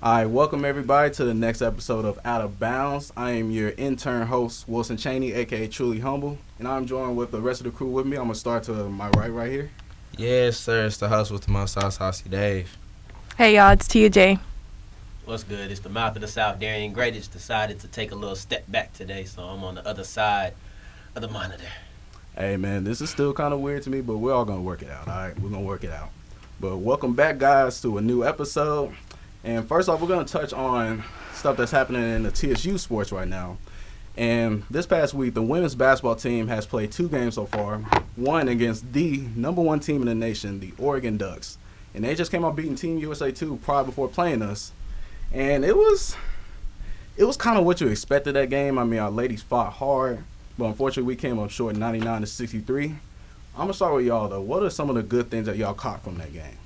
All right, welcome everybody to the next episode of Out of Bounds. I am your intern host, Wilson Chaney, aka Truly Humble, and I'm joined with the rest of the crew with me. I'm gonna start to my right here. Yes, sir. It's the host with the most sauce, Saucy Dave. Hey y'all, it's Teah J. What's good? It's the mouth of the South. Darrion Gray just decided to take a little step back today, so I'm on the other side of the monitor. Hey man, this is still kind of weird to me, but we're all gonna work it out. All right, we're gonna work it out. But welcome back, guys, to a new episode. And first off, we're going to touch on stuff that's happening in the TSU sports right now. And this past week, the women's basketball team has played 2 games so far, one against the number 1 team in the nation, the Oregon Ducks. And they just came out beating Team USA 2 prior before playing us. And it was kind of what you expected that game. I mean, our ladies fought hard, but unfortunately we came up short 99-63. I'm going to start with y'all, though. What are some of the good things that y'all caught from that game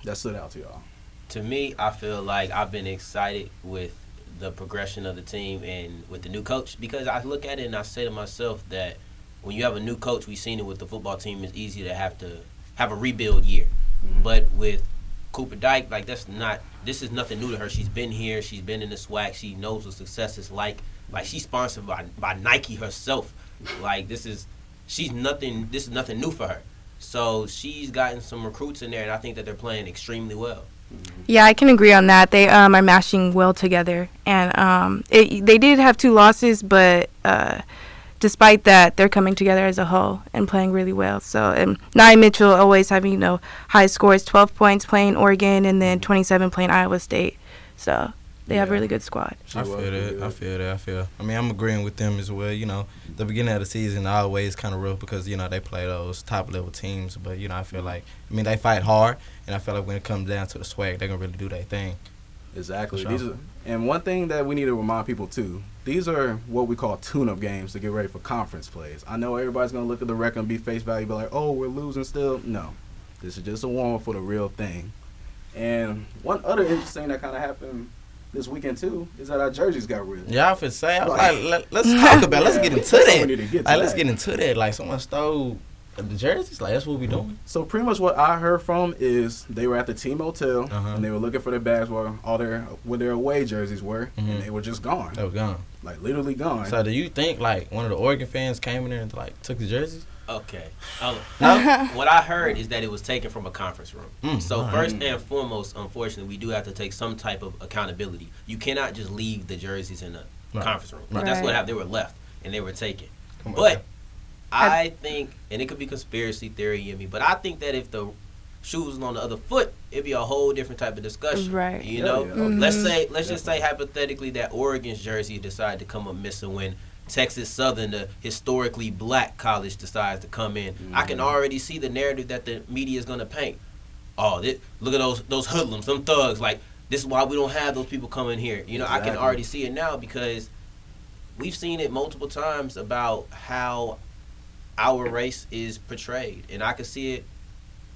that stood out to y'all? To me, I feel like I've been excited with the progression of the team and with the new coach, because I look at it and I say to myself that when you have a new coach, we've seen it with the football team, it's easy to have a rebuild year. Mm-hmm. But with Cooper Dyke, like this is nothing new to her. She's been here, she's been in the SWAC, she knows what success is like. Like, she's sponsored by Nike herself. Like, this is nothing new for her. So she's gotten some recruits in there, and I think that they're playing extremely well. Yeah, I can agree on that. They are mashing well together, and they did have 2 losses, but despite that, they're coming together as a whole and playing really well. So, and Nia Mitchell always having high scores, 12 points playing Oregon, and then 27 playing Iowa State. So they have a really good squad. I feel that. I mean, I'm agreeing with them as well. The beginning of the season always kind of rough because, they play those top-level teams. But, I feel like, they fight hard, and I feel like when it comes down to the swag, they're going to really do their thing. Exactly. Sure. And one thing that we need to remind people, too, these are what we call tune-up games to get ready for conference plays. I know everybody's going to look at the record and be face value, be like, oh, we're losing still. No. This is just a warm-up for the real thing. And one other interesting that kind of happened this weekend too is that our jerseys got rid. Yeah, I was say, let's talk about. Let's get into that. Let's get into that. Like, someone stole the jerseys. Like, that's what we doing. So pretty much what I heard from is they were at the team hotel and they were looking for their bags where their away jerseys were, and they were just gone. They were gone. Like, literally gone. So do you think one of the Oregon fans came in there and took the jerseys? Okay. What I heard is that it was taken from a conference room. So first and foremost, unfortunately, we do have to take some type of accountability. You cannot just leave the jerseys in the conference room. Right. That's what happened. They were left, and they were taken. But I think, and it could be conspiracy theory in me, but I think that if the shoe was on the other foot, it'd be a whole different type of discussion. Right. Mm-hmm. Let's just say hypothetically that Oregon's jersey decided to come up missing when Texas Southern, the historically black college, decides to come in. Mm-hmm. I can already see the narrative that the media is going to paint. Oh, look at those hoodlums, them thugs. Like, this is why we don't have those people coming here. Exactly. I can already see it now because we've seen it multiple times about how our race is portrayed. And I can see it.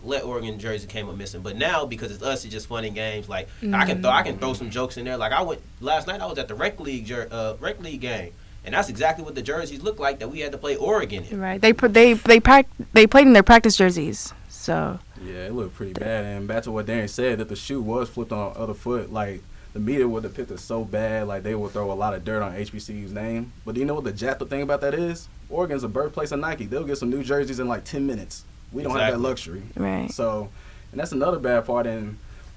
Let Oregon jersey came up missing. But now, because it's us, it's just fun and games. Like, I can throw some jokes in there. Like, last night I was at the rec league game. And that's exactly what the jerseys look like that we had to play Oregon in. Right. They played in their practice jerseys. So yeah, it looked pretty bad. And back to what Darrion said, if the shoe was flipped on the other foot, like, the media would depict it so bad, like they would throw a lot of dirt on HBCU's name. But do you know what the jacked thing about that is? Oregon's a birthplace of Nike. They'll get some new jerseys in like 10 minutes. We don't have that luxury. Right. So, and that's another bad part.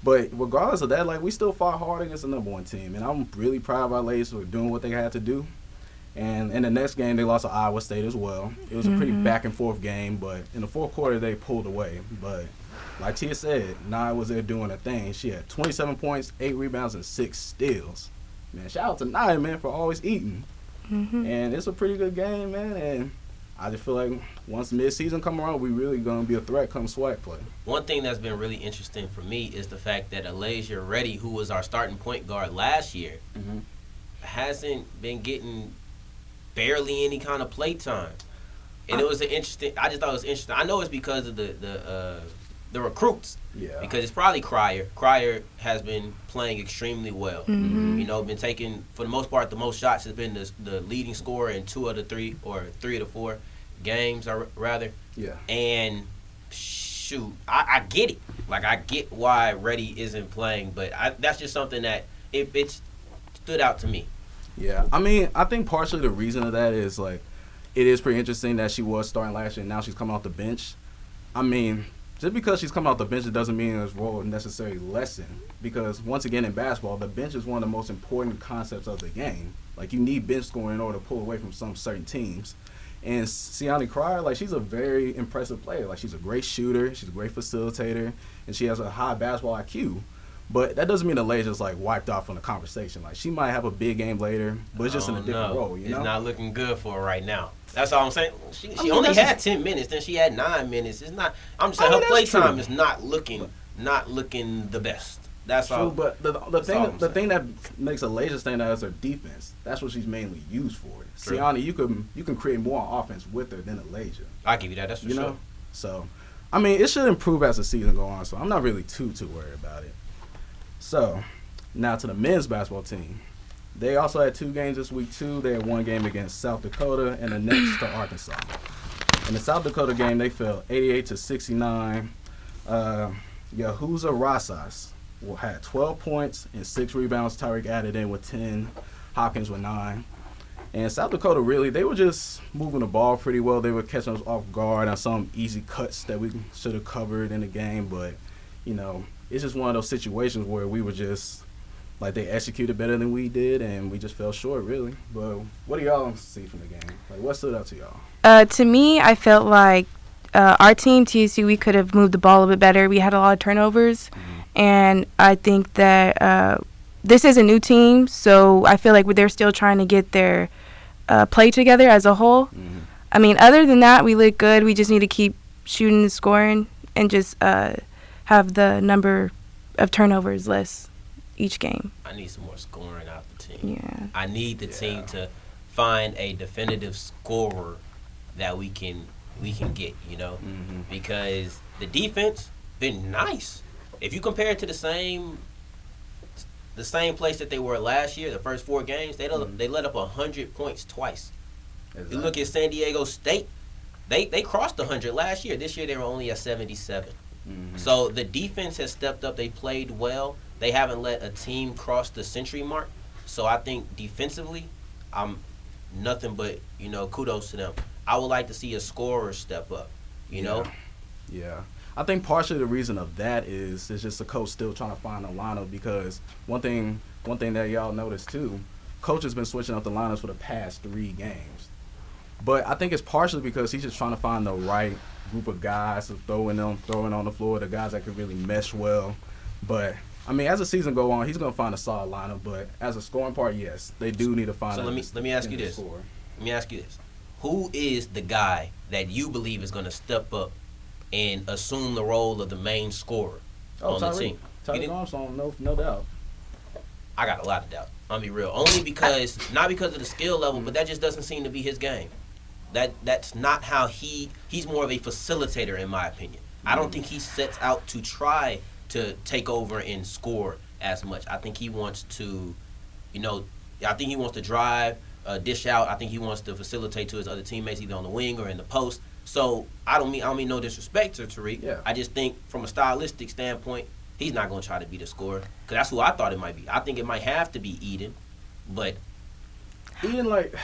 But regardless of that, like, we still fought hard against the number 1 team. And I'm really proud of our ladies for doing what they had to do. And in the next game, they lost to Iowa State as well. It was a pretty back-and-forth game, but in the fourth quarter, they pulled away. But like Tia said, Nia was there doing a thing. She had 27 points, 8 rebounds, and 6 steals. Man, shout out to Nia, man, for always eating. Mm-hmm. And it's a pretty good game, man. And I just feel like once mid-season come around, we really going to be a threat come SWAC play. One thing that's been really interesting for me is the fact that Alasia Reddy, who was our starting point guard last year, hasn't been getting barely any kind of play time. And I just thought it was interesting. I know it's because of the recruits. Yeah. Because it's probably Cryer. Cryer has been playing extremely well. Mm-hmm. Been taking, for the most part, the most shots, has been the leading scorer in 3 of the 4 games, rather. Yeah. And shoot, I get it. Like, I get why Reddy isn't playing, but that's just something that it stood out to me. Yeah, I mean, I think partially the reason of that is, like, it is pretty interesting that she was starting last year and now she's coming off the bench. I mean, just because she's coming off the bench, it doesn't mean his role necessarily lessened. Because, once again, in basketball, the bench is one of the most important concepts of the game. Like, you need bench scoring in order to pull away from some certain teams. And Chaney Cryer, like, she's a very impressive player. Like, she's a great shooter, she's a great facilitator, and she has a high basketball IQ. But that doesn't mean the Lays just, like, wiped off from the conversation. Like, she might have a big game later, but it's just in a different role, you know? It's not looking good for her right now. That's all I'm saying. She only had 10 minutes, then she had 9 minutes. It's not. I'm just saying her play time is not looking the best. That's true, all. But the thing that makes a Lays stand out is her defense. That's what she's mainly used for. Chaney, you can create more on offense with her than a Lays. I give you that. That's for sure. So, I mean, it should improve as the season goes on. So I'm not really too worried about it. So, now to the men's basketball team. They also had 2 games this week, too. They had 1 game against South Dakota and the next to Arkansas. In the South Dakota game, they fell 88-69. Yahuza Rasas had 12 points and 6 rebounds. Tyreek added in with 10. Hopkins with 9. And South Dakota, really, they were just moving the ball pretty well. They were catching us off guard on some easy cuts that we should have covered in the game. But, it's just one of those situations where we were just, like, they executed better than we did, and we just fell short, really. But what do y'all see from the game? Like, what stood out to y'all? To me, I felt like our team, TSU, we could have moved the ball a bit better. We had a lot of turnovers, and I think that this is a new team, so I feel like they're still trying to get their play together as a whole. I mean, other than that, we look good. We just need to keep shooting and scoring and just have the number of turnovers less each game. I need some more scoring out the team. Yeah. I need the team to find a definitive scorer that we can get, because the defense been nice. If you compare it to the same place that they were last year, the first 4 games, they let up 100 points twice. Exactly. You look at San Diego State, they crossed 100 last year. This year they were only at 77. So the defense has stepped up. They played well. They haven't let a team cross the century mark. So I think defensively, I'm nothing but, kudos to them. I would like to see a scorer step up, Yeah. I think partially the reason of that is just the coach still trying to find a lineup, because one thing that y'all noticed too, coach has been switching up the lineups for the past 3 games. But I think it's partially because he's just trying to find the right group of guys to throwing on the floor, the guys that can really mesh well. But I mean, as the season go on, he's gonna find a solid lineup. But as a scoring part, yes, they do need to find. So let me ask you this. Let me ask you this: who is the guy that you believe is gonna step up and assume the role of the main scorer on the team? Tyreek Armstrong, no doubt. I got a lot of doubt. I'll be real. Only because, not because of the skill level, but that just doesn't seem to be his game. That's not how he's more of a facilitator, in my opinion. I don't think he sets out to try to take over and score as much. I think he wants to, drive, dish out. I think he wants to facilitate to his other teammates, either on the wing or in the post. So I don't mean no disrespect to Tariq. Yeah. I just think from a stylistic standpoint, he's not going to try to be the scorer, because that's who I thought it might be. I think it might have to be Eden, but Eden, like,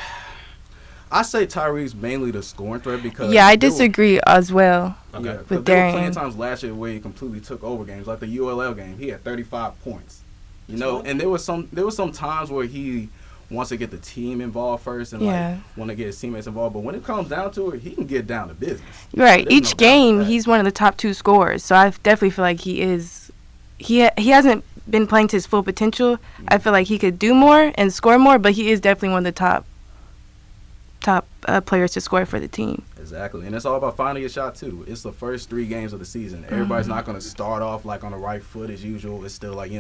I say Tyreek's mainly the scoring threat, because I disagree as well. Okay. With there were Darrion. plenty of times last year where he completely took over games, like the ULL game. He had 35 points, and there was some times where he wants to get the team involved first and want to get his teammates involved. But when it comes down to it, he can get down to business. Right. Each game, he's one of the top 2 scorers. So I definitely feel like he is. He hasn't been playing to his full potential. I feel like he could do more and score more, but he is definitely one of the top players to score for the team. Exactly, and it's all about finding a shot too. It's the first 3 games of the season. Everybody's not going to start off like on the right foot as usual. It's still like,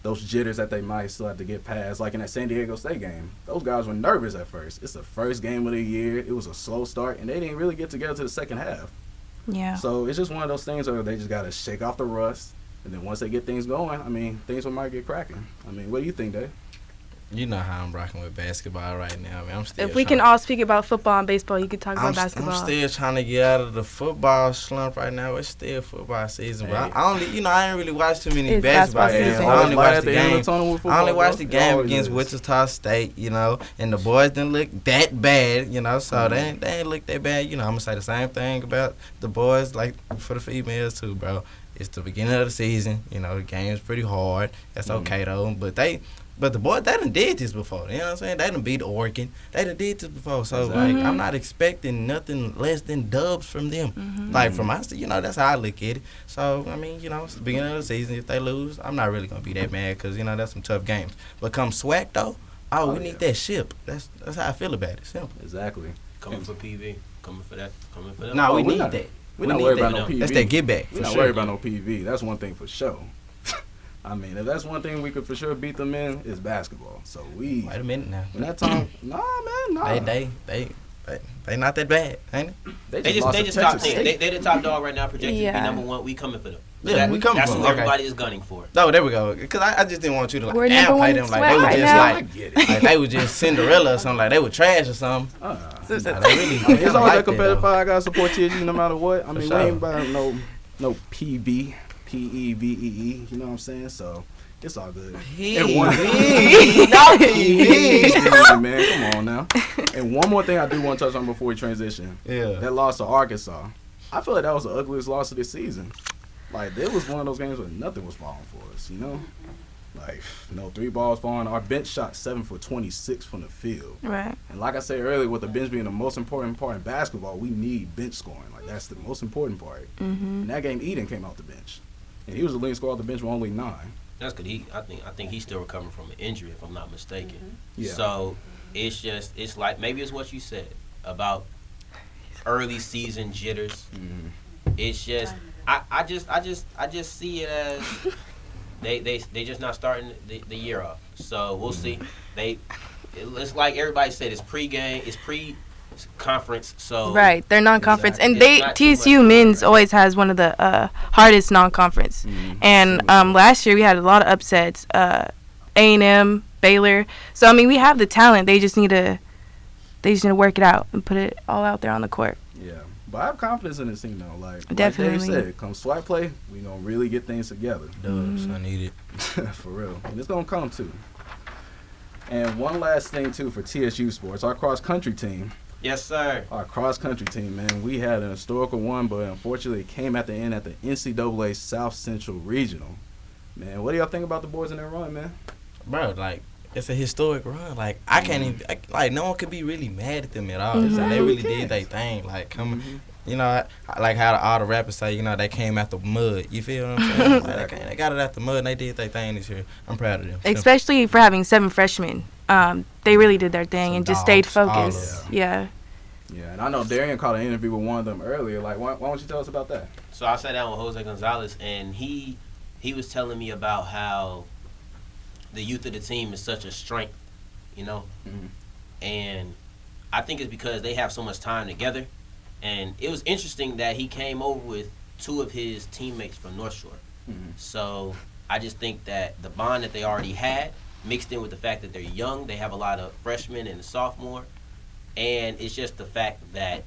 those jitters that they might still have to get past. Like in that San Diego State game, those guys were nervous at first. It's the first game of the year. It was a slow start, and they didn't really get together to the second half. Yeah. So it's just one of those things where they just got to shake off the rust, and then once they get things going, I mean, things might get cracking. I mean, what do you think, Dave? You know how I'm rocking with basketball right now, man. I'm still. If we can all speak about football and baseball, you could talk about basketball. I'm still trying to get out of the football slump right now. It's still football season, but I only, I ain't really watched too many basketball games. I only watched the game. I only watched the game against Wichita State, and the boys didn't look that bad, so they ain't look that bad. I'm gonna say the same thing about the boys, like for the females too, bro. It's the beginning of the season, the game's pretty hard. That's okay though, But the boys, they done did this before. You know what I'm saying? They done beat Oregon. They done did this before. So, like, I'm not expecting nothing less than dubs from them. Like, from us, that's how I look at it. So, I mean, it's the beginning of the season. If they lose, I'm not really going to be that mad because, that's some tough games. But come SWAC, though, we need that ship. That's how I feel about it. Simple. Exactly. Coming for PV. Coming for that. No, we need that. We're not worried about no PV. That's that get back. We're not worried about no PV. That's one thing for sure. I mean, if that's one thing we could for sure beat them in, is basketball. So wait a minute now. When that time, nah. They not that bad, ain't it? They just top 10. They the top dog right now, projected to be number one. We coming for them. Yeah, we coming for them. That's what everybody is gunning for. Oh, there we go. Because I just didn't want you to We're downplay them like they were just like they were just Cinderella or something, like they were trash or something. It's always that competitive fight. I gotta support TSU no matter what. I mean, we ain't about no PV. PEVEE, you know what I'm saying? So it's all good. Not PV. Man, come on now. And one more thing I do want to touch on before we transition. Yeah. That loss to Arkansas. I feel like that was the ugliest loss of this season. Like, it was one of those games where nothing was falling for us, Like, 3 balls falling. Our bench shot 7 for 26 from the field. Right. And like I said earlier, with the bench being the most important part in basketball, we need bench scoring. Like, that's the most important part. In that game, Eden came off the bench. And he was the leading scorer off the bench with only 9. That's good. I think he's still recovering from an injury, if I'm not mistaken. Yeah. So it's like, maybe it's what you said about early season jitters. It's just I just see it as they just not starting the year off. So we'll see. It's like everybody said, it's pre-game, it's pre-conference. So right, they're non-conference, and TSU men's always has one of the hardest non-conference. And last year we had a lot of upsets. A&M, Baylor. So I mean, we have the talent. They just need to work it out and put it all out there on the court. Yeah, but I have confidence in this team though. Like definitely, like Dave said, come SWAC play, we gonna really get things together. Dubs, I need it for real, and it's gonna come too. And one last thing too for TSU sports, our cross country team. Yes, sir. Our cross country team, man. We had an historical one, but unfortunately, it came at the end at the NCAA South Central Regional. Man, what do y'all think about the boys in their run, man? Bro, like, it's a historic run. Like, I can't even, no one could be really mad at them at all. It's like they really did their thing. Like, like how all the rappers say, they came out the mud. You feel what I'm saying? Like, they got it out the mud and they did their thing this year. I'm proud of them. Especially for having 7 freshmen. They really did their thing and just stayed focused. Yeah. Yeah, and I know Darrion caught an interview with one of them earlier. Like, why don't you tell us about that? So I sat down with Jose Gonzalez, and he was telling me about how the youth of the team is such a strength, And I think it's because they have so much time together. And it was interesting that he came over with 2 of his teammates from North Shore. So I just think that the bond that they already had, mixed in with the fact that they're young, they have a lot of freshmen and sophomore, and it's just the fact that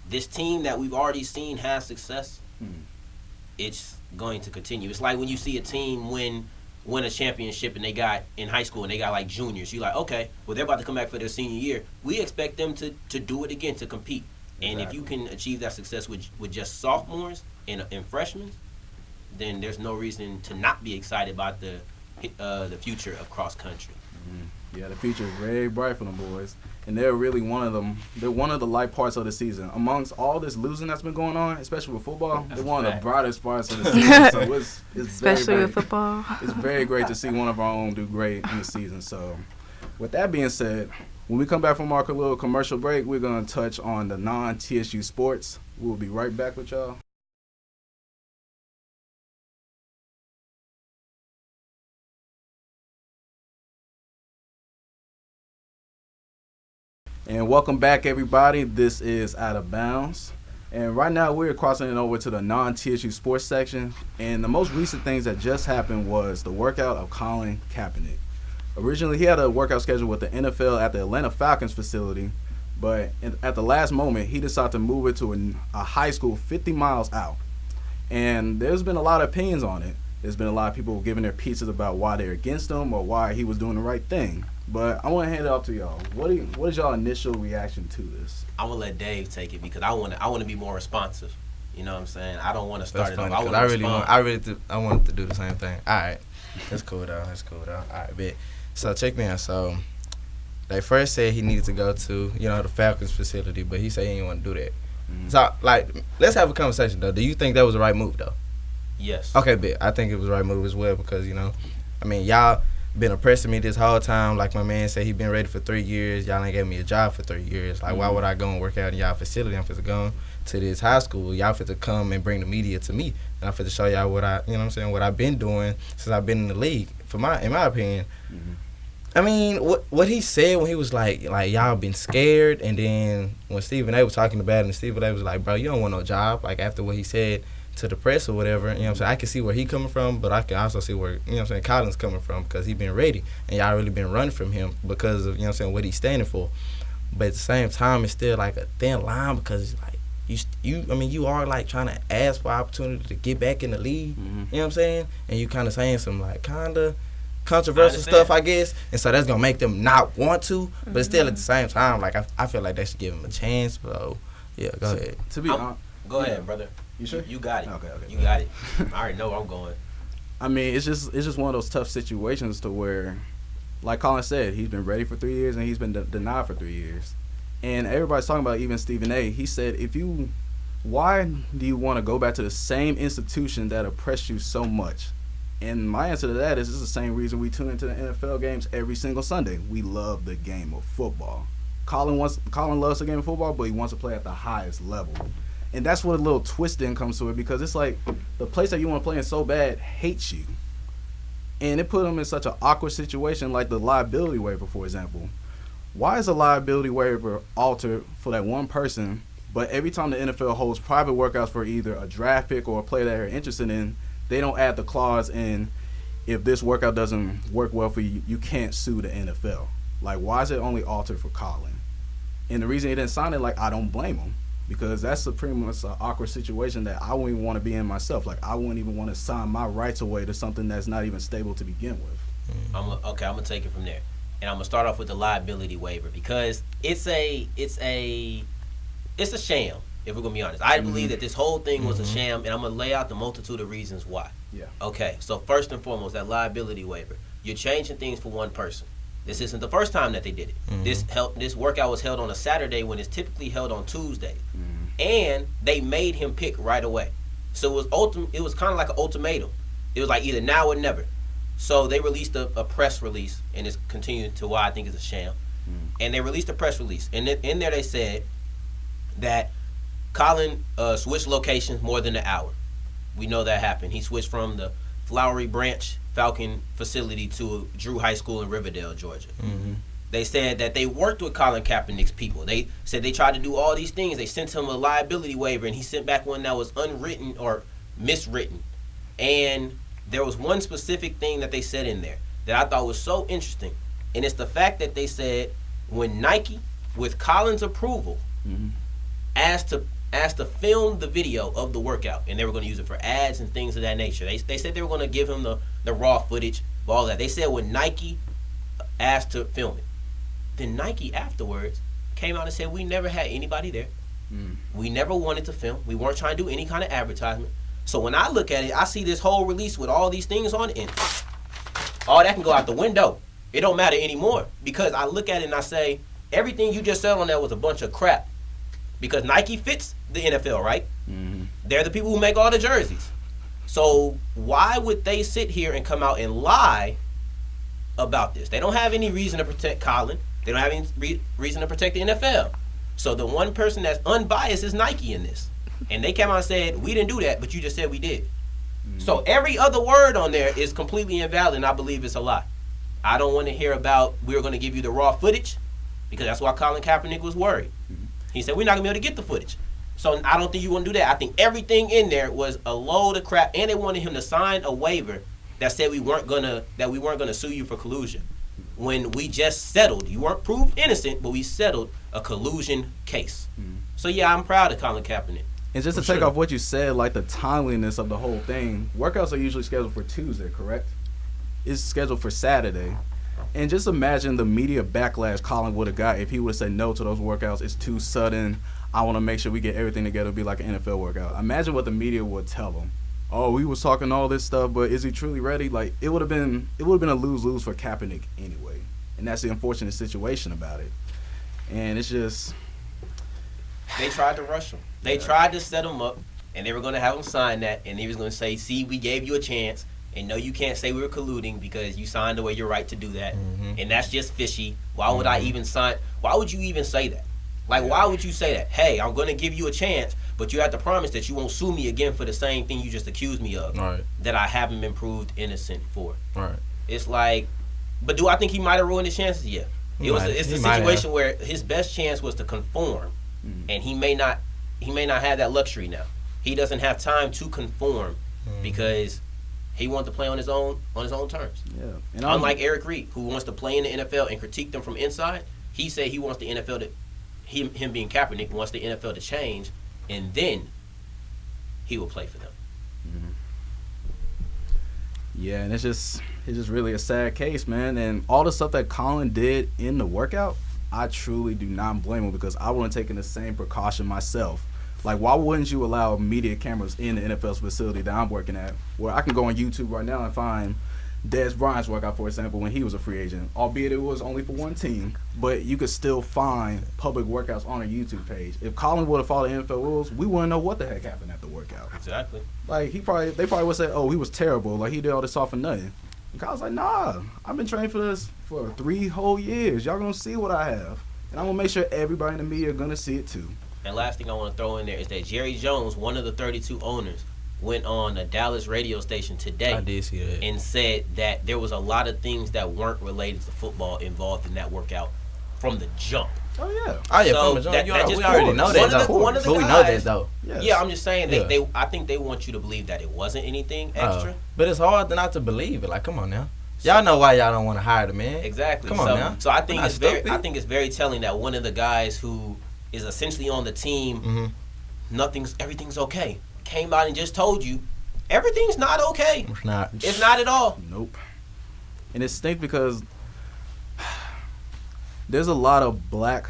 this team that we've already seen have success, it's going to continue. It's like when you see a team win a championship and they got in high school and they got like juniors, you're like, okay, well, they're about to come back for their senior year. We expect them to do it again, to compete. And if you can achieve that success with just sophomores and freshmen, then there's no reason to not be excited about the future of cross country. Yeah, the future is very bright for them boys, and they're really one of them. They're one of the light parts of the season. Amongst all this losing that's been going on, especially with football, they're one of the brightest parts of the season. So it's especially with football. It's very great to see one of our own do great in the season. So, with that being said, when we come back from our little commercial break, we're gonna touch on the non-TSU sports. We'll be right back with y'all. And welcome back, everybody. This is Out of Bounds. And right now we're crossing it over to the non-TSU sports section. And the most recent things that just happened was the workout of Colin Kaepernick. Originally, he had a workout schedule with the NFL at the Atlanta Falcons facility, but at the last moment, he decided to move it to a high school 50 miles out. And there's been a lot of opinions on it. There's been a lot of people giving their pieces about why they're against him or why he was doing the right thing. But I want to hand it off to y'all. What is y'all initial reaction to this? I'm gonna let Dave take it because I want to be more responsive. You know what I'm saying? I don't want to start That's it funny, off. I 'cause want to I wanted to do the same thing. All right. That's cool, though. All right, bet. So, check me out. So, they first said he needed to go to, the Falcons facility, but he said he didn't want to do that. Mm-hmm. So, let's have a conversation, though. Do you think that was the right move, though? Yes. Okay, bet. I think it was the right move as well because, y'all been oppressing me this whole time. Like my man said, he been ready for 3 years. Y'all ain't gave me a job for 3 years. Like, why would I go and work out in y'all facility? I'm fit to go to this high school. Y'all fit to come and bring the media to me. And I'm fit to show y'all what I've been doing since I've been in the league, in my opinion. Mm-hmm. I mean, what he said when he was like y'all been scared, and then when Stephen A was talking about it, and Stephen A was like, bro, you don't want no job. Like, after what he said to the press or whatever, I can see where he coming from, but I can also see where, Colin's coming from because he been ready, and y'all really been running from him because of, what he's standing for. But at the same time, it's still like a thin line because it's like, you are like trying to ask for opportunity to get back in the league, Mm-hmm. you know what I'm saying? And you kind of saying some like kind of controversial stuff, I guess, and so that's gonna make them not want to, but still at the same time, like I feel like they should give him a chance. So yeah, go ahead. To be honest, Go ahead, brother. You sure? You got it. Okay. You got it. I already know where I'm going. I mean, it's just one of those tough situations to where, like Colin said, he's been ready for 3 years and he's been denied for 3 years, and everybody's talking about even Stephen A. He said, why do you want to go back to the same institution that oppressed you so much? And my answer to that is it's the same reason we tune into the NFL games every single Sunday. We love the game of football. Colin loves the game of football, but he wants to play at the highest level. And that's what a little twist in comes to it, because it's like the place that you want to play in so bad hates you. And it put him in such an awkward situation, like the liability waiver, for example. Why is a liability waiver altered for that one person, but every time the NFL holds private workouts for either a draft pick or a player that they're interested in, they don't add the clause in, if this workout doesn't work well for you, you can't sue the NFL. Like, why is it only altered for Colin? And the reason he didn't sign it, like, I don't blame him, because that's pretty much an awkward situation that I wouldn't even want to be in myself. Like, I wouldn't even want to sign my rights away to something that's not even stable to begin with. I'm gonna take it from there, and I'm gonna start off with the liability waiver because it's a sham. If we're gonna be honest, I believe that this whole thing was a sham, and I'm gonna lay out the multitude of reasons why. Yeah. Okay, so first and foremost, that liability waiver. You're changing things for one person. This isn't the first time that they did it. This workout was held on a Saturday when it's typically held on Tuesday, and they made him pick right away. So it was kind of like an ultimatum. It was like either now or never. So they released a press release, and it's continuing to why I think it's a sham. And they released a press release, and in there they said that Colin switched locations more than an hour. We know that happened. He switched from the Flowery Branch Falcon facility to Drew High School in Riverdale, Georgia. They said that they worked with Colin Kaepernick's people. They said they tried to do all these things. They sent him a liability waiver, and he sent back one that was unwritten or miswritten. And there was one specific thing that they said in there that I thought was so interesting, and it's the fact that they said when Nike, with Colin's approval, asked to film the video of the workout, and they were going to use it for ads and things of that nature. They said they were going to give him the raw footage of all that. They said when Nike asked to film it, then Nike afterwards came out and said we never had anybody there. We never wanted to film. We weren't trying to do any kind of advertisement. So when I look at it, I see this whole release with all these things on it, and all that can go out the window. It don't matter anymore, because I look at it and I say everything you just said on that was a bunch of crap. Because Nike fits the NFL, right? They're the people who make all the jerseys. So why would they sit here and come out and lie about this? They don't have any reason to protect Colin. They don't have any reason to protect the NFL. So the one person that's unbiased is Nike in this. And they came out and said, we didn't do that, but you just said we did. So every other word on there is completely invalid, and I believe it's a lie. I don't want to hear about we're going to give you the raw footage, because that's why Colin Kaepernick was worried. He said, we're not going to be able to get the footage. So I don't think you want to do that. I think everything in there was a load of crap, and they wanted him to sign a waiver that said we weren't gonna sue you for collusion. when we just settled. You weren't proved innocent, but we settled a collusion case. So, yeah, I'm proud of Colin Kaepernick. And just to take off what you said, like the timeliness of the whole thing, workouts are usually scheduled for Tuesday, correct? It's scheduled for Saturday. And just imagine the media backlash Colin would have got if he would have said no to those workouts. It's too sudden. I want to make sure we get everything together to be like an NFL workout. Imagine what the media would tell him. Oh, we was talking all this stuff, but is he truly ready? Like, it would have been a lose-lose for Kaepernick anyway. And that's the unfortunate situation about it. And it's just... They tried to rush him. They tried to set him up, and they were going to have him sign that, and he was going to say, see, we gave you a chance, and no, you can't say we were colluding because you signed away your right to do that, and that's just fishy. Why would I even sign? Why would you even say that? Like, why would you say that? Hey, I'm going to give you a chance, but you have to promise that you won't sue me again for the same thing you just accused me of that I haven't been proved innocent for. Right. It's like, but do I think he might have ruined his chances? Yeah. It's a situation where his best chance was to conform, and he may not have that luxury now. He doesn't have time to conform because he wants to play on his own terms. Yeah. And unlike Eric Reed, who wants to play in the NFL and critique them from inside, he said he wants the NFL to him being Kaepernick wants the NFL to change, and then he will play for them. Yeah, and it's just really a sad case, man. And all the stuff that Colin did in the workout, I truly do not blame him because I wouldn't have taken the same precaution myself. Like, why wouldn't you allow media cameras in the NFL's facility that I'm working at, where I can go on YouTube right now and find Dez Bryant's workout, for example, when he was a free agent, albeit it was only for one team, but you could still find public workouts on a YouTube page. If Colin would have followed NFL rules, we wouldn't know what the heck happened at the workout. Exactly. Like, they probably would say, oh, he was terrible, like he did all this all for nothing. And Colin's like, nah, I've been training for this for 3 whole years. Y'all gonna see what I have, and I'm gonna make sure everybody in the media are gonna see it too. And last thing I want to throw in there is that Jerry Jones, one of the 32 owners, went on a Dallas radio station today. I did see that. And said that there was a lot of things that weren't related to football involved in that workout from the jump. Oh, yeah. Oh, yeah, so from the jump. We already know that, though. But we know that, though. Yes. Yeah, I'm just saying, I think they want you to believe that it wasn't anything extra. But it's hard not to believe it. Like, come on now. Y'all know why y'all don't want to hire the man. Exactly. Come on now. So I think it's very telling that one of the guys who is essentially on the team, everything's okay, came out and just told you everything's not okay. It's not. It's not at all. Nope. And it stinks because there's a lot of black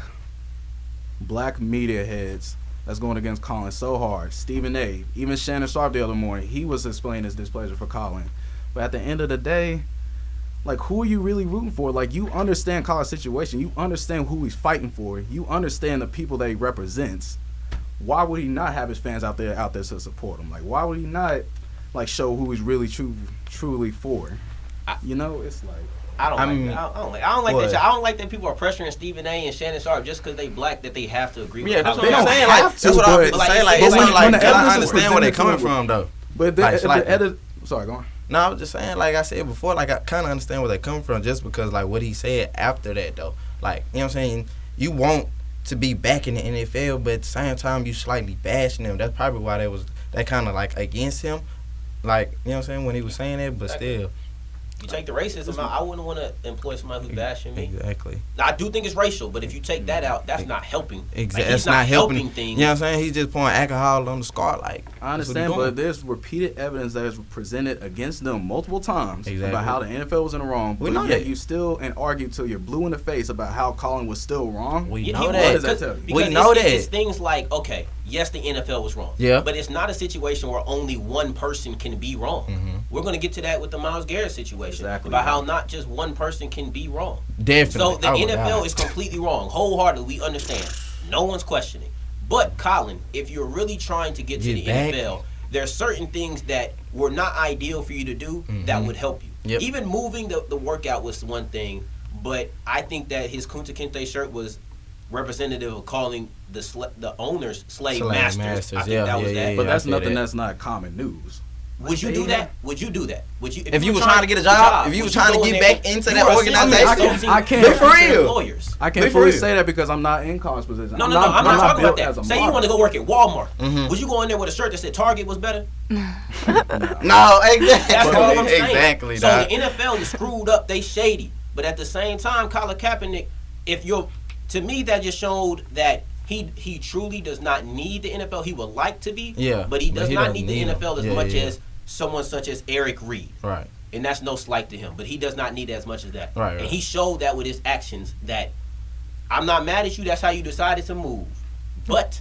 media heads that's going against Colin so hard. Stephen A., even Shannon Sharp the other morning, he was explaining his displeasure for Colin. But at the end of the day, like, who are you really rooting for? Like, you understand Colin's situation. You understand who he's fighting for. You understand the people that he represents. Why would he not have his fans out there to support him? Like, why would he not, like, show who he's really truly for? It's like, I don't like that people are pressuring Stephen A. and Shannon Sharp just because they black that they have to agree with. Yeah, that's what I'm saying. That's what I was saying. Like, it's like I understand where they're coming from, though. But sorry, go on. No, I was just saying, like I said before, like I kind of understand where they come from just because, like, what he said after that, though. Like, you know what I'm saying? You want to be back in the NFL, but at the same time, you slightly bashing him. That's probably why they kind of, like, against him. Like, you know what I'm saying, when he was saying that, but still. You take the racism out, I wouldn't want to employ somebody who's bashing me. Exactly. Now, I do think it's racial, but if you take that out, that's not helping. Exactly. Like, he's not helping things. You know what I'm saying? He's just pouring alcohol on the scar. Like, I understand, but there's repeated evidence that is presented against them multiple times about how the NFL was in the wrong. We know yet that. you still argue till you're blue in the face about how Colin was still wrong. We know that. What does that tell you? We know that. It's things like, okay, yes, the NFL was wrong. Yeah. But it's not a situation where only one person can be wrong. Mm-hmm. We're going to get to that with the Myles Garrett situation. Exactly. About how not just one person can be wrong. Definitely. So the NFL is completely wrong. Wholeheartedly, we understand. No one's questioning. But, Colin, if you're really trying to get to the NFL, there are certain things that were not ideal for you to do that would help you. Yep. Even moving the workout was one thing, but I think that his Kunta Kinte shirt was representative of calling the owners slave masters. I think that was that. But that's nothing that's not common news. Would you do that? Would you do that? Would you? If you were trying to get a job, if you were trying to get back into that organization, I can't. For real. Lawyers. I can't fully say that because I'm not in Colin's position. No, I'm not talking about that. Say you want to go work at Walmart. Would you go in there with a shirt that said Target was better? No, exactly. That's all I'm saying. Exactly. So the NFL is screwed up. They shady. But at the same time, Colin Kaepernick, to me, that just showed that he truly does not need the NFL. He would like to be, but he does not need the NFL as much as someone such as Eric Reed. Right. And that's no slight to him, but he does not need it as much as that. Right. And he showed that with his actions that I'm not mad at you. That's how you decided to move, but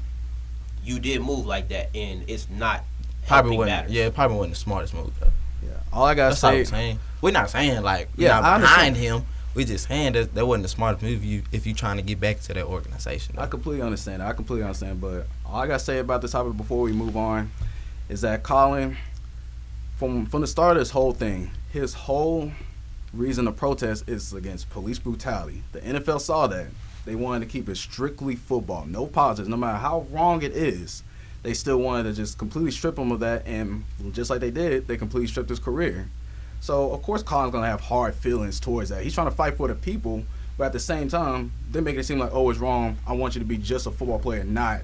you did move like that, and it's not helping matters. Yeah, it probably wasn't the smartest move though. Yeah. All I gotta say, we're not saying like we're not behind him. We just saying that wasn't the smartest move if you trying to get back to that organization. Though. I completely understand. But all I gotta say about this topic before we move on is that Colin, from the start of this whole thing, his whole reason to protest is against police brutality. The NFL saw that. They wanted to keep it strictly football, no politics. No matter how wrong it is, they still wanted to just completely strip him of that, and just like they did, they completely stripped his career. So, of course, Colin's going to have hard feelings towards that. He's trying to fight for the people, but at the same time, they're making it seem like, oh, it's wrong. I want you to be just a football player, not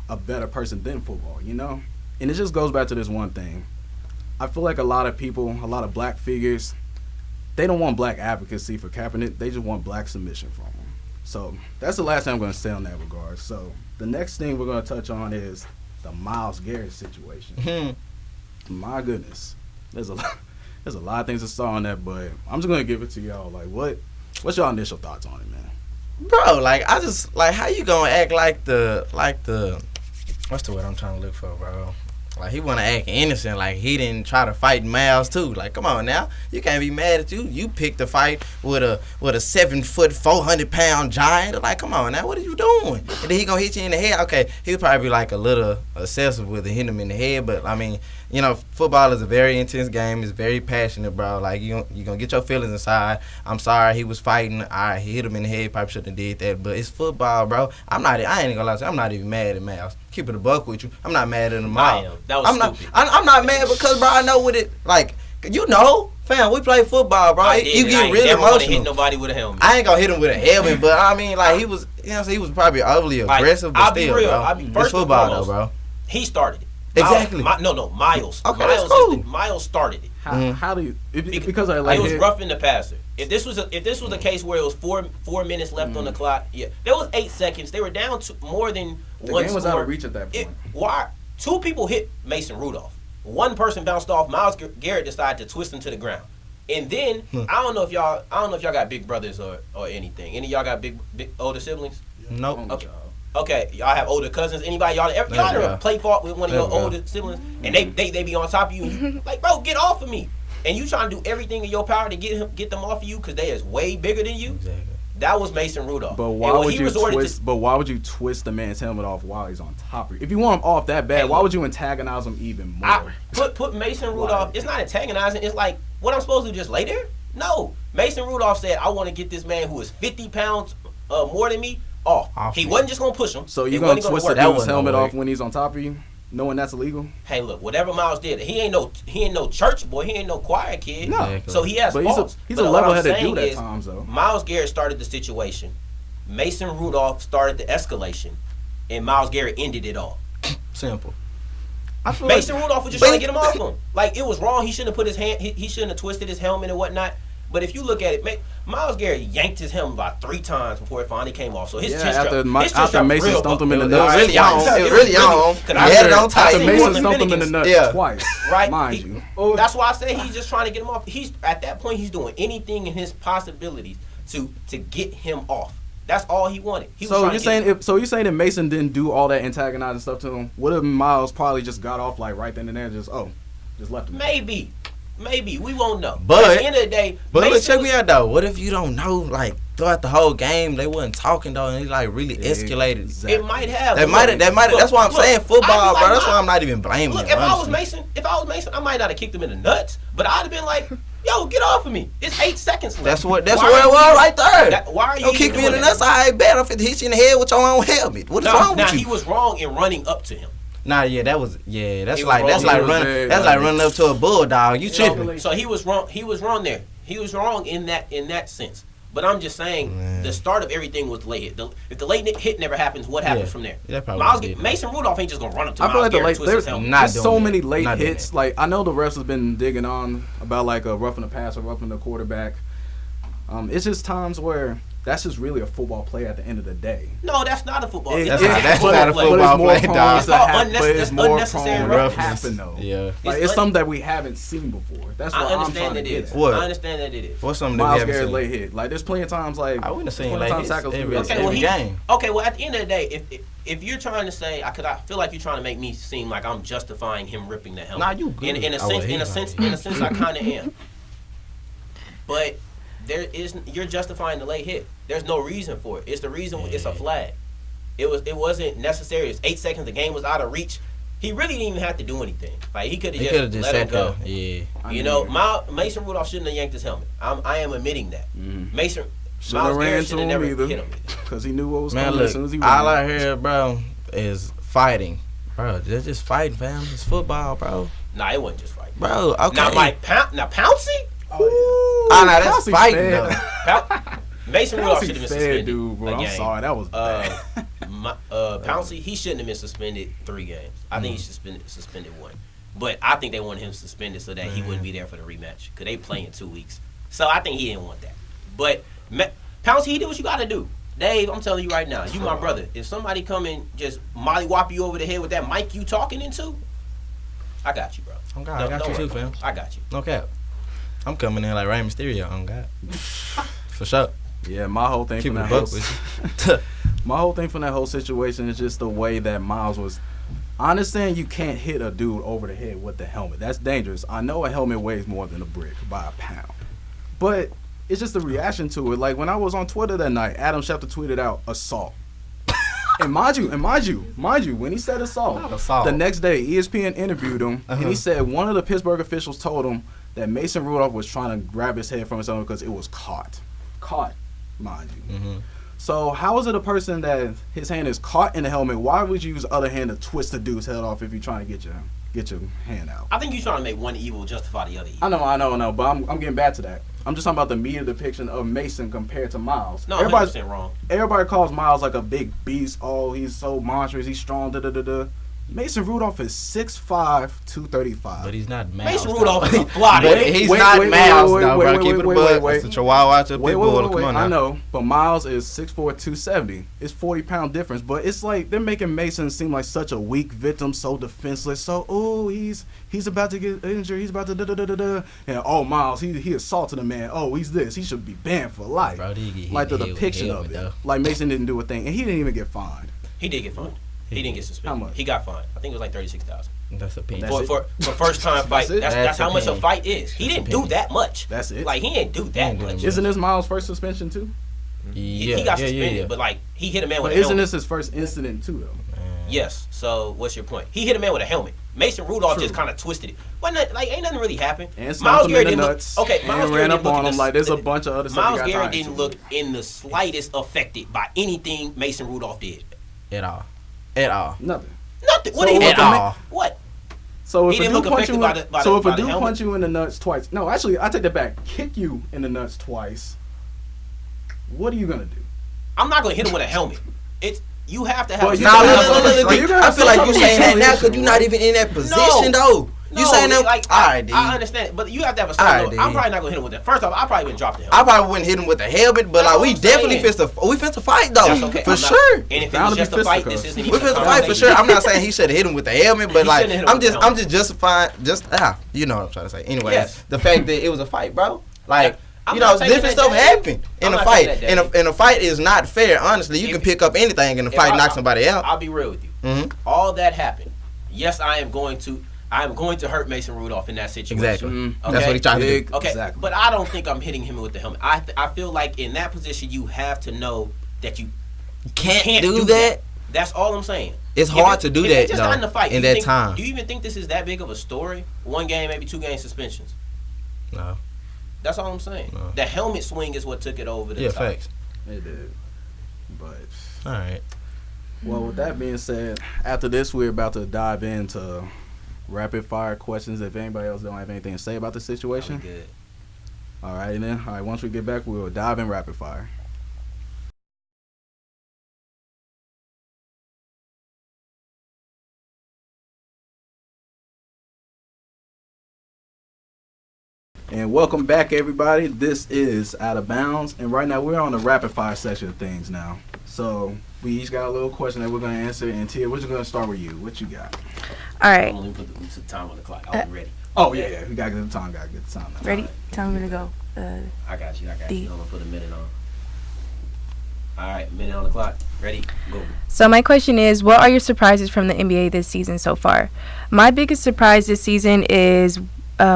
a better person than football, you know? And it just goes back to this one thing. I feel like a lot of people, a lot of black figures, they don't want black advocacy for Kaepernick. They just want black submission from him. So that's the last thing I'm going to say on that regard. So the next thing we're going to touch on is the Myles Garrett situation. My goodness. There's a lot of things to start on that, but I'm just going to give it to y'all. Like, what's your initial thoughts on it, man? Bro, like, I just, like, how you going to act like the, what's the word I'm trying to look for, bro? Like, he want to act innocent, like he didn't try to fight Myles too. Like, come on now, you can't be mad at you. You picked a fight with a 7-foot, 400-pound giant. Like, come on now, what are you doing? And then he gonna hit you in the head. Okay, he'll probably be like a little excessive with hitting him in the head, but I mean, you know, football is a very intense game. It's very passionate, bro. Like, you gonna get your feelings inside. I'm sorry he was fighting. He hit him in the head. Probably shouldn't have did that, but it's football, bro. I ain't gonna lie to you. I'm not even mad at Myles. Keep it a buck with you. I'm not mad at him. I am. That was stupid. I'm not mad because, bro, I know what it, like, you know, fam, we play football, bro. You get really emotional. Hit nobody with a helmet. I ain't gonna hit him with a helmet, but I mean, like, he was, you know, he was probably overly aggressive, but still, bro. It's football, though, bro. He started it. Exactly. Myles. Okay, that's cool. Myles started it. How do you? Because I like it was roughing the passer. If this was a case where it was 4 minutes left on the clock, there was 8 seconds. They were down to more than the one game was out of reach at that point. Why? 2 people hit Mason Rudolph. 1 person bounced off. Myles Garrett decided to twist him to the ground. And then I don't know if y'all got big brothers or anything. Any of y'all got big older siblings? Nope. Okay, y'all have older cousins. Anybody y'all ever play fought with one of your older siblings, and they be on top of you, and you like, bro, get off of me, and you trying to do everything in your power to get them off of you because they is way bigger than you. Exactly. That was Mason Rudolph. But why would you twist the man's helmet off while he's on top of you? If you want him off that bad, why would you antagonize him even more? Put Mason Rudolph. It's not antagonizing. It's like, what I'm supposed to just lay there? No. Mason Rudolph said, I want to get this man who is 50 pounds more than me off. He wasn't just gonna push him. So you're gonna twist the dude's helmet off when he's on top of you, knowing that's illegal? Hey, look, whatever Myles did, he ain't no church boy. He ain't no choir kid. No. Exactly. So he has faults. He's a level-headed dude at times, though. Myles Garrett started the situation. Mason Rudolph started the escalation, and Myles Garrett ended it all. Simple. Mason Rudolph was just trying to get him off him. Like, it was wrong. He shouldn't have put his hand. He shouldn't have twisted his helmet and whatnot. But if you look at it, Myles Garrett yanked his helmet about 3 times before it finally came off. So his after Mason stumped him in the nuts. It was really on. He had it on tight. After Mason stumped him in the nuts twice, right? Mind you. That's why I say he's just trying to get him off. He's at that point, he's doing anything in his possibilities to get him off. That's all he wanted. So you're saying if Mason didn't do all that antagonizing stuff to him, would have Myles probably just got off like right then and there, just left him? Maybe we won't know. But at the end of the day, check me out though. What if you don't know? Like throughout the whole game, they wasn't talking though, and he like really escalated. Exactly. It might have. That might. That's why I'm saying football, bro. That's why I'm not even blaming. Look, if I was Mason, I might not have kicked him in the nuts, but I'd have been like, "Yo, get off of me! It's 8 seconds left." That's where it was right there. Why are you don't kick me in the nuts? I bet if it hits you in the head with your own helmet. What is wrong with you? He was wrong in running up to him. Nah, that's like running up to a bulldog. You tripping? So he was wrong. He was wrong there. He was wrong in that sense. But I'm just saying, the start of everything was late. If the late hit never happens, what happens from there? Mason Rudolph ain't just gonna run up to Myles Garrett. There's so many late hits. Like, I know the refs have been digging on about like roughing the pass or roughing the quarterback. It's just times where that's just really a football play at the end of the day. No, that's not a football. That's not a but football it's play, more dog. prone It's but it's more unnecessary prone to roughness. happen though. Yeah. Like it's something that we haven't seen before. That's what I I'm understand trying to that get it is. at. What? I understand that it is. What's something that we Miles haven't Garrett's seen? late hit. Like there's plenty of times like I wouldn't have seen plenty late of times hits tackles every, we every missed. game. Okay, well, at the end of the day, if you're trying to say, because I feel like you're trying to make me seem like I'm justifying him ripping the helmet. Nah, you good. In a Oh, sense, well, in a he's sense, I kind of am. But you're justifying the late hit. There's no reason for it. It's the reason. Yeah. It's a flag. It wasn't necessary. It's 8 seconds. The game was out of reach. He really didn't even have to do anything. Like he could have just let him go. Yeah. You know, Mason Rudolph shouldn't have yanked his helmet. I am admitting that. Mason. Shouldn't Miles have Garrett ran should to have him never either hit him. because he knew what was Man, coming look, as soon as he all ran. I hear, bro, is fighting. Bro, they're just fighting, fam. It's football, bro. Nah, it wasn't just fighting. Bro, okay. Now, Pouncey? Oh, nah, that's Saucy fighting, fed. though. Mason Rudolph Pouncey should have been fed, suspended. dude, bro. a I'm game. sorry, that was bad. Pouncey, he shouldn't have been suspended 3 games. I think he suspended 1. But I think they wanted him suspended so that he wouldn't be there for the rematch because they play in 2 weeks. So I think he didn't want that. But Pouncey, he did what you got to do. Dave, I'm telling you right now, you my brother. If somebody come and just mollywop you over the head with that mic you talking into, I got you, bro. Oh, God, I got you too, fam. I got you. No cap. I'm coming in like Rey Mysterio. Oh, God. For sure. Yeah, my whole thing Keep from it that buck whole, with you. my whole thing from that whole situation is just the way that Miles was. I understand you can't hit a dude over the head with the helmet. That's dangerous. I know a helmet weighs more than a brick by a pound, but it's just the reaction to it. Like when I was on Twitter that night, Adam Schefter tweeted out assault. And mind you, when he said assault, the next day ESPN interviewed him, and he said one of the Pittsburgh officials told him that Mason Rudolph was trying to grab his head from his own because it was caught, mind you. Mm-hmm. So how is it a person that his hand is caught in the helmet? Why would you use the other hand to twist the dude's head off if you're trying to get your hand out? I think you're trying to make one evil justify the other evil. I know, but I'm getting back to that. I'm just talking about the media depiction of Mason compared to Miles. No, 100% wrong. Everybody calls Miles like a big beast. Oh, he's so monstrous. He's strong. Mason Rudolph is 6'5", 235. But he's not Miles. Mason Rudolph is a fly. He's not Miles, though, bro. Keep it above. It's a Chihuahua to a pit bull. Come on now. I know, but Miles is 6'4", 270. It's 40-pound difference. But it's like they're making Mason seem like such a weak victim, so defenseless. So, he's about to get injured. He's about to da-da-da-da-da. And, Miles, he assaulted a man. Oh, he's this. He should be banned for life. Bro, like the depiction of it. Like Mason didn't do a thing. And he didn't even get fined. He did get fined. He didn't get suspended. How much? He got fined. I think it was like $36,000. That's a penny. For first time fight. That's how much a fight is. He didn't do that much. That's it. Like he didn't do that much. Isn't this Miles' first suspension too? Yeah, he got suspended, but like he hit a man with But a isn't helmet. this his first incident too though? Yes. So what's your point? He hit a man with a helmet. Mason Rudolph just kind of twisted it. Ain't nothing really happened. And Miles Garrett didn't look. Okay, Miles Garrett ran up on him like there's a bunch of other stuff. Miles Garrett didn't look in the slightest affected by anything Mason Rudolph did. At all. Nothing. What did he at all? What? So if He a didn't dude look punch you, affected by so if a the dude helmet? punch you in the nuts twice, no, actually I take that back. Kick you in the nuts twice. What are you gonna do? I'm not gonna hit him with a helmet. You have to have. But a- you Nah, gotta- look. I feel like you saying that now because you're not even in that position, though. You saying that? Like, all right, dude. I understand, but you have to have a All right, certain. I'm dude. probably not gonna hit him with that. First off, I probably wouldn't drop the I helmet. probably wouldn't hit him with the helmet, but That's like what we I'm definitely saying. finna fight though, That's okay. for I'm not- sure. And if it Bound was to just be a fight, this fisticuffs. isn't We even. a finna fight for sure. I'm not saying he should have hit him with the helmet, but He like shouldn't hit him I'm with the just helmet. justifying you know what I'm trying to say. Anyways, Yes. the fact that it was a fight, bro. Like I'm you not know, taking different that stuff day. happen in I'm a not fight, taking that day. and a fight is not fair. Honestly, you If- can pick up anything in a If fight, I- and knock somebody out. I'll be real with you. Mm-hmm. All that happened. Yes, I am going to hurt Mason Rudolph in that situation. Exactly. Mm. Okay? That's what he trying to do. Okay, Exactly. but I don't think I'm hitting him with the helmet. I feel like in that position you have to know that you Can't do that. That's all I'm saying. It's If hard it- to do if that it's just not in the fight, in do you that time. Do you even think this is that big of a story? 1 game, maybe 2 game suspensions. No. That's all I'm saying. No. The helmet swing is what took it over the Yeah, top. facts. It did. But All right. well, with that being said, after this we're about to dive into rapid fire questions. If anybody else don't have anything to say about the situation, Good. all right, then. All right, once we get back, we'll dive in rapid fire. And welcome back, everybody. This is Out of Bounds, and right now we're on the rapid fire section of things now. So we each got a little question that we're going to answer, and Teah, we're just going to start with you. What you got? All right. Let me put the time on the clock. I was ready. Oh, yeah. We got to get the time. Now. Ready? All right. Tell me to go. I got you. D. I'm going to put a minute on. All right, minute on the clock. Ready? Go. So my question is, what are your surprises from the NBA this season so far? My biggest surprise this season is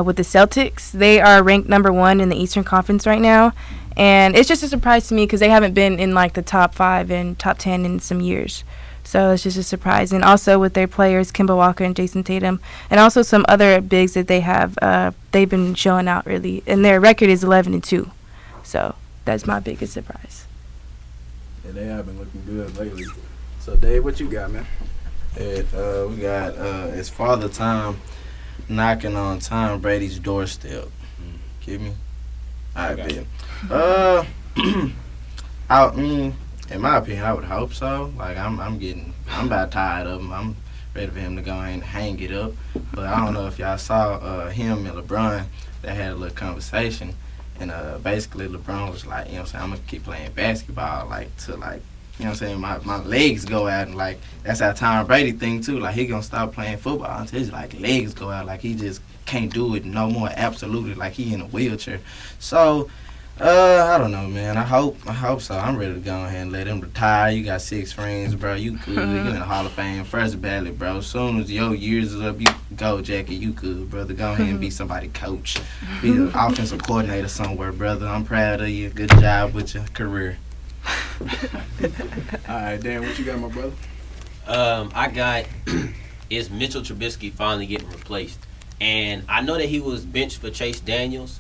with the Celtics. They are ranked number 1 in the Eastern Conference right now, and it's just a surprise to me because they haven't been in like the top 5 and top 10 in some years. So it's just a surprise. And also with their players, Kemba Walker and Jason Tatum, and also some other bigs that they have, they've been showing out really, and their record is 11-2. So that's my biggest surprise. Yeah, they have been looking good lately. So, Dave, what you got, man? We got it's Father Time knocking on Tom Brady's doorstep. Get me? All right, bet. I mean, in my opinion, I would hope so. Like, I'm about tired of him. I'm ready for him to go and hang it up. But I don't know if y'all saw him and LeBron. They had a little conversation. And basically LeBron was like, you know what I'm saying, I'm going to keep playing basketball, like, to, like, you know what I'm saying, my legs go out. And, like, that's how Tom Brady think, too. Like, he going to stop playing football until his, like, legs go out. Like, he just can't do it no more, absolutely, like he in a wheelchair. So, I don't know, man. I hope so. I'm ready to go ahead and let him retire. You got 6 rings, bro. You good. You in the Hall of Fame, first ballot, bro. As soon as your years is up, you go, Jackie. You good, brother. Go ahead and be somebody coach. Be an offensive coordinator somewhere, brother. I'm proud of you. Good job with your career. All right, Dan, what you got, my brother? I got is Mitchell Trubisky finally getting replaced. And I know that he was benched for Chase Daniels.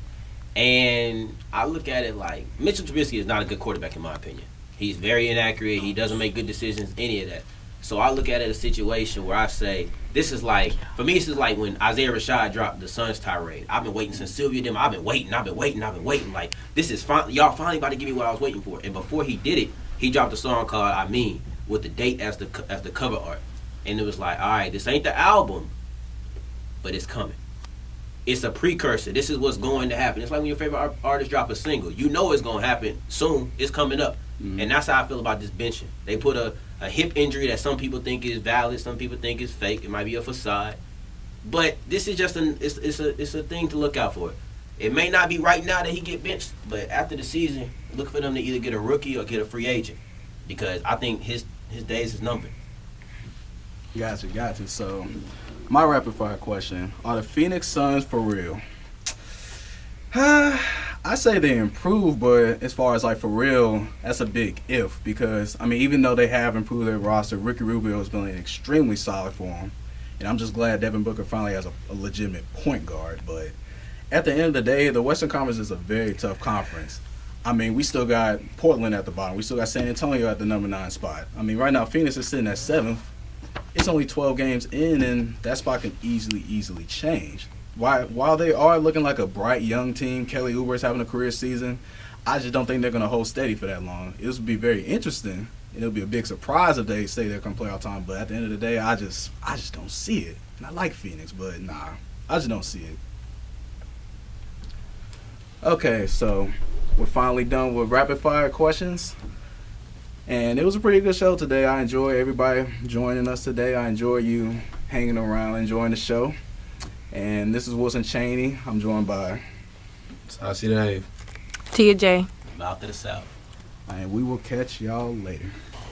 And I look at it like Mitchell Trubisky is not a good quarterback in my opinion. He's very inaccurate. He doesn't make good decisions, any of that. So I look at it a situation where I say, this is like, for me, this is like when Isaiah Rashad dropped the Suns tirade. I've been waiting since Sylvia Dim. I've been waiting. Like, this is y'all finally about to give me what I was waiting for. And before he did it, he dropped a song called I Mean with the date as the cover art. And it was like, all right, this ain't the album, but it's coming. It's a precursor. This is what's going to happen. It's like when your favorite artist drop a single. You know it's going to happen soon. It's coming up. Mm-hmm. And that's how I feel about this benching. They put a hip injury that some people think is valid. Some people think is fake. It might be a facade. But this is just it's a thing to look out for. It may not be right now that he get benched, but after the season, look for them to either get a rookie or get a free agent. Because I think his days is numbered. Gotcha. So, my rapid fire question: are the Phoenix Suns for real? I say they improved, but as far as like for real, that's a big if. Because I mean, even though they have improved their roster, Ricky Rubio has been extremely solid for them, and I'm just glad Devin Booker finally has a legitimate point guard. But at the end of the day, the Western Conference is a very tough conference. I mean, we still got Portland at the bottom. We still got San Antonio at the number 9 spot. I mean, right now Phoenix is sitting at 7th. It's only 12 games in, and that spot can easily change. While they are looking like a bright young team, Kelly Oubre is having a career season, I just don't think they're going to hold steady for that long. It would be very interesting, and it'll be a big surprise if they say they're going to play all time. But at the end of the day, I just don't see it. And I like Phoenix, but nah, I just don't see it. Okay, so we're finally done with rapid fire questions. And it was a pretty good show today. I enjoy everybody joining us today. I enjoy you hanging around, enjoying the show. And this is Wilson Chaney. I'm joined by Saucy Dave. Teah J. Mouth of the South. And we will catch y'all later.